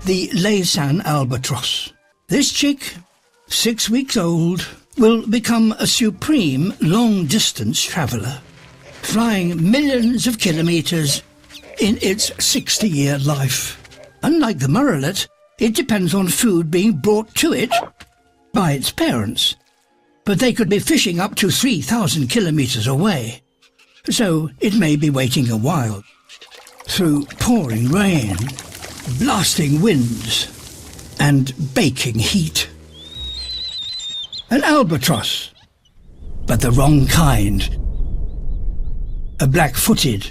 the Laysan albatross. This chick, 6 weeks old, will become a supreme long-distance traveller, flying millions of kilometres in its 60-year life. Unlike the murrelet, it depends on food being brought to it by its parents, but they could be fishing up to 3,000 kilometres away, so it may be waiting a while, through pouring rain, blasting winds, and baking heat. An albatross, but the wrong kind. A black-footed.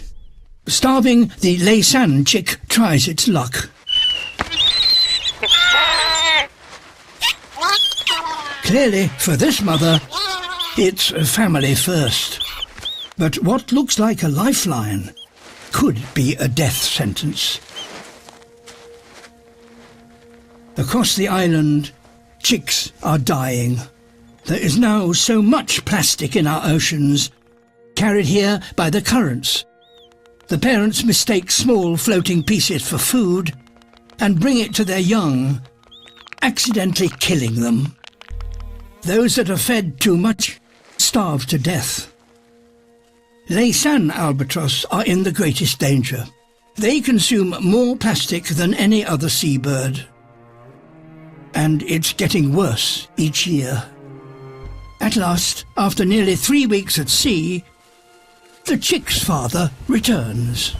Starving, the Laysan chick tries its luck. Clearly, for this mother, it's family first. But what looks like a lifeline could be a death sentence. Across the island, chicks are dying. There is now so much plastic in our oceans, carried here by the currents. The parents mistake small floating pieces for food and bring it to their young, accidentally killing them. Those that are fed too much starve to death. Laysan albatross are in the greatest danger. They consume more plastic than any other seabird. And it's getting worse each year. At last, after nearly 3 weeks at sea, the chick's father returns.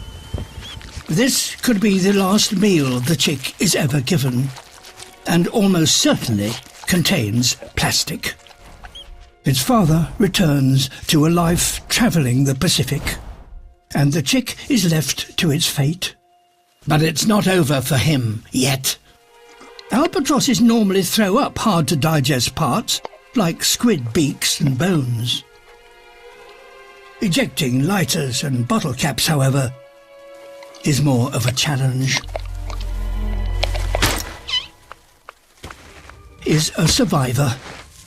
This could be the last meal the chick is ever given, and almost certainly contains plastic. Its father returns to a life travelling the Pacific, and the chick is left to its fate. But it's not over for him yet. Albatrosses normally throw up hard-to-digest parts, like squid beaks and bones. Ejecting lighters and bottle caps, however, is more of a challenge. Is a survivor.